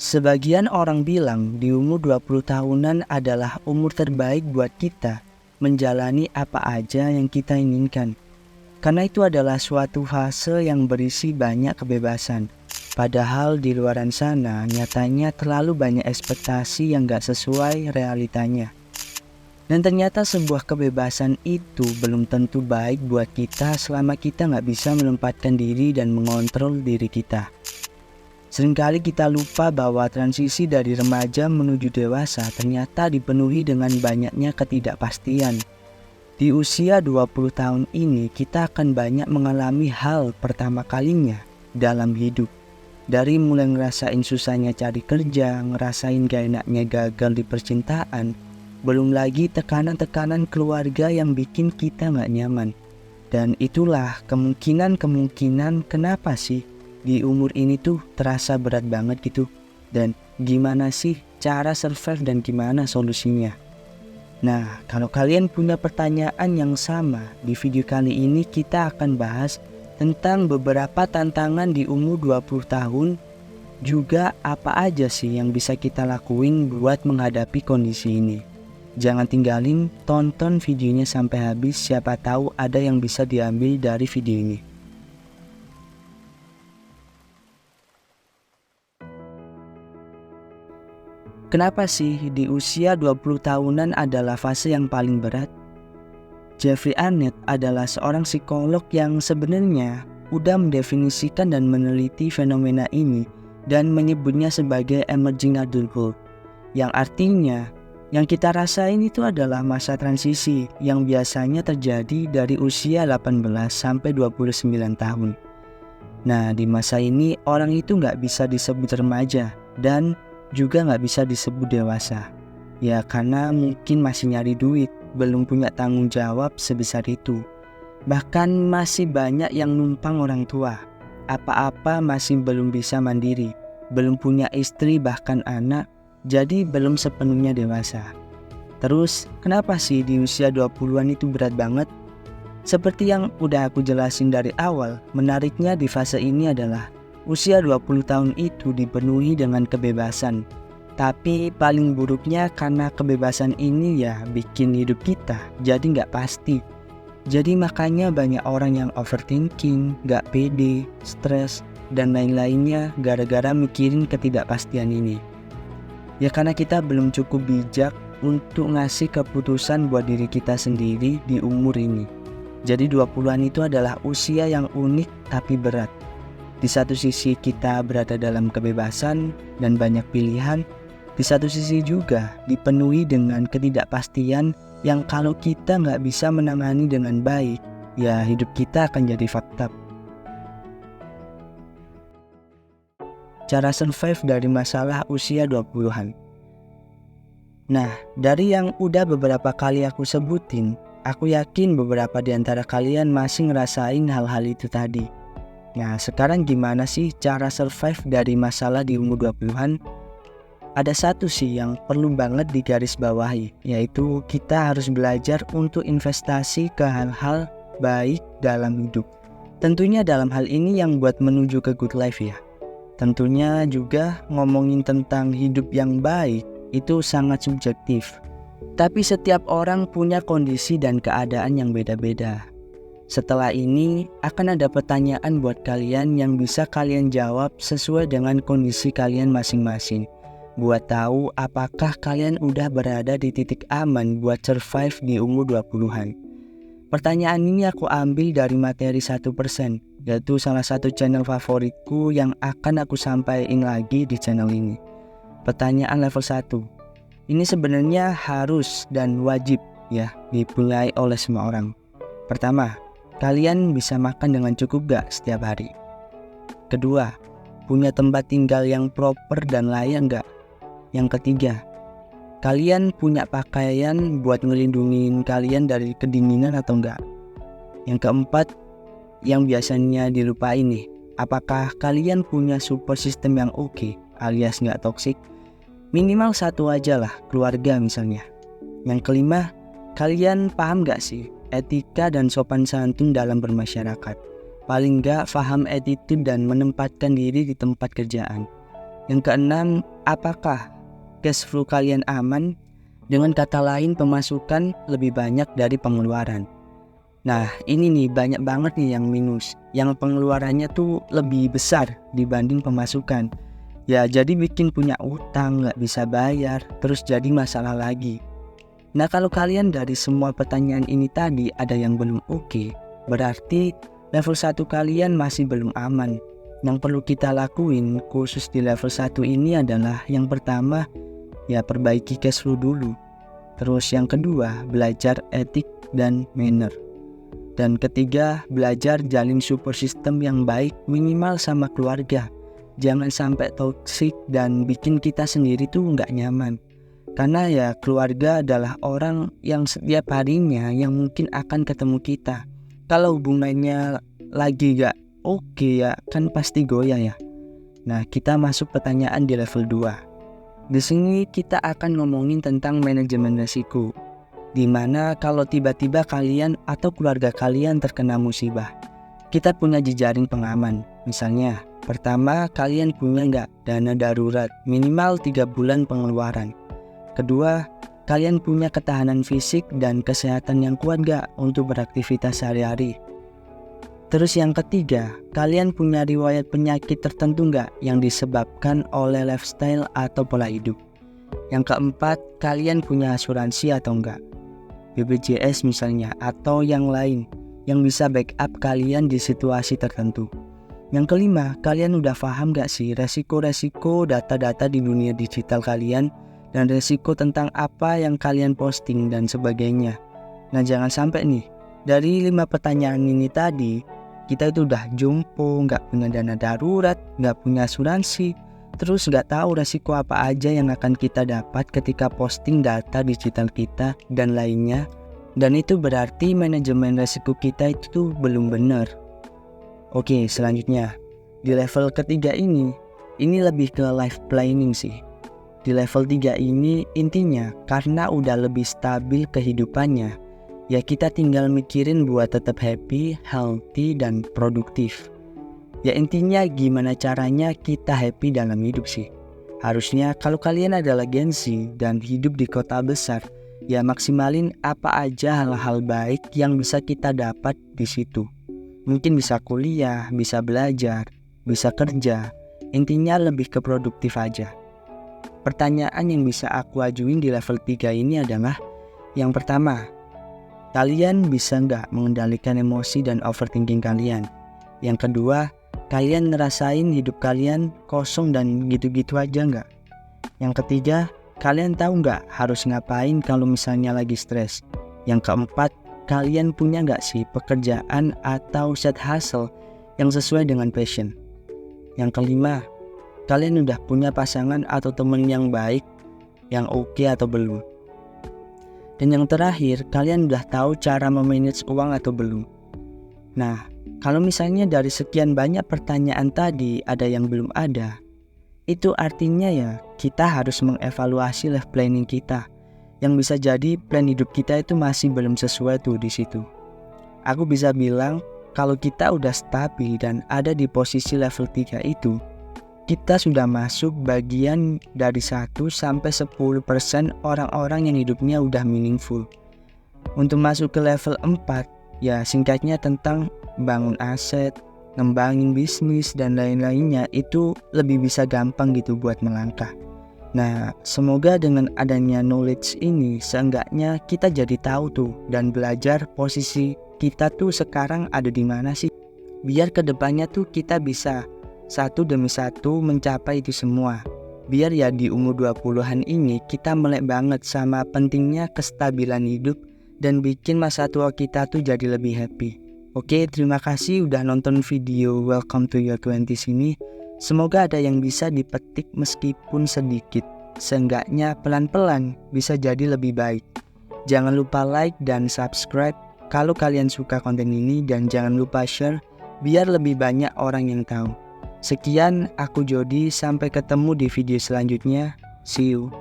Sebagian orang bilang di umur 20 tahunan adalah umur terbaik buat kita menjalani apa aja yang kita inginkan. Karena itu adalah suatu fase yang berisi banyak kebebasan. Padahal di luaran sana nyatanya terlalu banyak ekspektasi yang gak sesuai realitanya. Dan ternyata sebuah kebebasan itu belum tentu baik buat kita selama kita gak bisa menempatkan diri dan mengontrol diri kita. Seringkali kita lupa bahwa transisi dari remaja menuju dewasa ternyata dipenuhi dengan banyaknya ketidakpastian. Di usia 20 tahun ini kita akan banyak mengalami hal pertama kalinya dalam hidup. Dari mulai ngerasain susahnya cari kerja, ngerasain gak enaknya gagal di percintaan, belum lagi tekanan-tekanan keluarga yang bikin kita gak nyaman. Dan itulah kemungkinan kenapa sih di umur ini tuh terasa berat banget gitu. Dan gimana sih cara survive dan gimana solusinya? Nah, kalau kalian punya pertanyaan yang sama, di video kali ini kita akan bahas tentang beberapa tantangan di umur 20 tahun. Juga apa aja sih yang bisa kita lakuin buat menghadapi kondisi ini. Jangan tinggalin, tonton videonya sampai habis, siapa tahu ada yang bisa diambil dari video ini. Kenapa sih di usia 20 tahunan adalah fase yang paling berat? Jeffrey Arnett adalah seorang psikolog yang sebenarnya udah mendefinisikan dan meneliti fenomena ini dan menyebutnya sebagai emerging adulthood, yang artinya yang kita rasain itu adalah masa transisi yang biasanya terjadi dari usia 18 sampai 29 tahun. Nah, di masa ini orang itu nggak bisa disebut remaja dan juga nggak bisa disebut dewasa. Ya karena mungkin masih nyari duit, belum punya tanggung jawab sebesar itu. Bahkan masih banyak yang numpang orang tua. Apa-apa masih belum bisa mandiri, belum punya istri bahkan anak, jadi belum sepenuhnya dewasa. Terus kenapa sih di usia 20-an itu berat banget? Seperti yang udah aku jelasin dari awal, menariknya di fase ini adalah usia 20 tahun itu dipenuhi dengan kebebasan. Tapi paling buruknya karena kebebasan ini ya bikin hidup kita jadi nggak pasti. Jadi makanya banyak orang yang overthinking, nggak pede, stres, dan lain-lainnya gara-gara mikirin ketidakpastian ini. Ya karena kita belum cukup bijak untuk ngasih keputusan buat diri kita sendiri di umur ini. Jadi 20-an itu adalah usia yang unik tapi berat. Di satu sisi kita berada dalam kebebasan dan banyak pilihan, di satu sisi juga dipenuhi dengan ketidakpastian yang kalau kita nggak bisa menangani dengan baik, ya hidup kita akan jadi fucked up. Cara survive dari masalah usia 20-an. Nah, dari yang udah beberapa kali aku sebutin, aku yakin beberapa di antara kalian masih ngerasain hal-hal itu tadi. Nah, sekarang gimana sih cara survive dari masalah di umur 20-an? Ada satu sih yang perlu banget digarisbawahi, yaitu kita harus belajar untuk investasi ke hal-hal baik dalam hidup. Tentunya dalam hal ini yang buat menuju ke good life ya. Tentunya juga ngomongin tentang hidup yang baik itu sangat subjektif. Tapi setiap orang punya kondisi dan keadaan yang beda-beda. Setelah ini akan ada pertanyaan buat kalian yang bisa kalian jawab sesuai dengan kondisi kalian masing-masing. Buat tahu apakah kalian udah berada di titik aman buat survive di umur 20-an. Pertanyaan ini aku ambil dari materi 1%, yaitu salah satu channel favoritku yang akan aku sampaikan lagi di channel ini. Pertanyaan level 1. Ini sebenarnya harus dan wajib ya dipunyai oleh semua orang. Pertama, kalian bisa makan dengan cukup gak setiap hari? Kedua, punya tempat tinggal yang proper dan layak gak? Yang ketiga, kalian punya pakaian buat ngelindungin kalian dari kedinginan atau enggak? Yang keempat, yang biasanya dilupain nih, apakah kalian punya support system yang oke, alias gak toksik? Minimal satu aja lah, keluarga misalnya. Yang kelima, kalian paham gak sih etika dan sopan santun dalam bermasyarakat? Paling gak paham attitude dan menempatkan diri di tempat kerjaan. Yang keenam, apakah cash flow kalian aman? Dengan kata lain, pemasukan lebih banyak dari pengeluaran. Nah, ini nih banyak banget nih yang minus, yang pengeluarannya tuh lebih besar dibanding pemasukan. Ya, jadi bikin punya utang, nggak bisa bayar, terus jadi masalah lagi. Nah, kalau kalian dari semua pertanyaan ini tadi ada yang belum oke, berarti level 1 kalian masih belum aman. Yang perlu kita lakuin khusus di level 1 ini adalah yang pertama, ya perbaiki cash flow dulu. Terus yang kedua, belajar etik dan manner. Dan ketiga, belajar jalin support system yang baik minimal sama keluarga. Jangan sampai toxic dan bikin kita sendiri tuh nggak nyaman. Karena ya keluarga adalah orang yang setiap harinya yang mungkin akan ketemu kita. Kalau hubungannya lagi nggak oke ya kan pasti goyah ya. Nah, kita masuk pertanyaan di level 2. Di sini kita akan ngomongin tentang manajemen risiko, di mana kalau tiba-tiba kalian atau keluarga kalian terkena musibah, kita punya jejaring pengaman. Misalnya, pertama, kalian punya nggak dana darurat minimal 3 bulan pengeluaran. Kedua, kalian punya ketahanan fisik dan kesehatan yang kuat nggak untuk beraktivitas sehari-hari. Terus yang ketiga, kalian punya riwayat penyakit tertentu nggak yang disebabkan oleh lifestyle atau pola hidup. Yang keempat, kalian punya asuransi atau enggak, BPJS misalnya, atau yang lain yang bisa backup kalian di situasi tertentu. Yang kelima, kalian udah paham gak sih resiko-resiko data-data di dunia digital kalian dan resiko tentang apa yang kalian posting dan sebagainya. Nah, jangan sampai nih, dari 5 pertanyaan ini tadi, kita itu udah jompo, gak punya dana darurat, gak punya asuransi, terus gak tahu resiko apa aja yang akan kita dapat ketika posting data digital kita dan lainnya. Dan itu berarti manajemen resiko kita itu tuh belum benar. Oke, selanjutnya di level ketiga ini lebih ke life planning sih. Di level 3 ini intinya karena udah lebih stabil kehidupannya, ya kita tinggal mikirin buat tetap happy, healthy, dan produktif. Ya intinya gimana caranya kita happy dalam hidup sih. Harusnya kalau kalian adalah Gen Z dan hidup di kota besar, ya maksimalin apa aja hal-hal baik yang bisa kita dapat di situ. Mungkin bisa kuliah, bisa belajar, bisa kerja. Intinya lebih ke produktif aja. Pertanyaan yang bisa aku ajuin di level 3 ini adalah, yang pertama, kalian bisa nggak mengendalikan emosi dan overthinking kalian? Yang kedua, kalian ngerasain hidup kalian kosong dan gitu-gitu aja nggak? Yang ketiga, kalian tahu nggak harus ngapain kalau misalnya lagi stres? Yang keempat, kalian punya nggak sih pekerjaan atau side hustle yang sesuai dengan passion? Yang kelima, kalian udah punya pasangan atau temen yang baik, yang oke atau belum? Dan yang terakhir, kalian udah tahu cara memanage uang atau belum? Nah, kalau misalnya dari sekian banyak pertanyaan tadi ada yang belum ada, itu artinya ya kita harus mengevaluasi life planning kita. Yang bisa jadi plan hidup kita itu masih belum sesuai tuh di situ. Aku bisa bilang kalau kita udah stabil dan ada di posisi level 3 itu, kita sudah masuk bagian dari 1-10% orang-orang yang hidupnya udah meaningful. Untuk masuk ke level 4, ya singkatnya tentang bangun aset, ngembangin bisnis dan lain-lainnya, itu lebih bisa gampang gitu buat melangkah. Nah, semoga dengan adanya knowledge ini seenggaknya kita jadi tahu tuh dan belajar posisi kita tuh sekarang ada di mana sih. Biar kedepannya tuh kita bisa satu demi satu mencapai itu semua. Biar ya di umur 20-an ini kita melek banget sama pentingnya kestabilan hidup dan bikin masa tua kita tuh jadi lebih happy. Oke, terima kasih udah nonton video Welcome to Your 20s ini. Semoga ada yang bisa dipetik meskipun sedikit. Seenggaknya pelan-pelan bisa jadi lebih baik. Jangan lupa like dan subscribe kalau kalian suka konten ini, dan jangan lupa share biar lebih banyak orang yang tahu. Sekian, aku Jody, sampai ketemu di video selanjutnya. See you.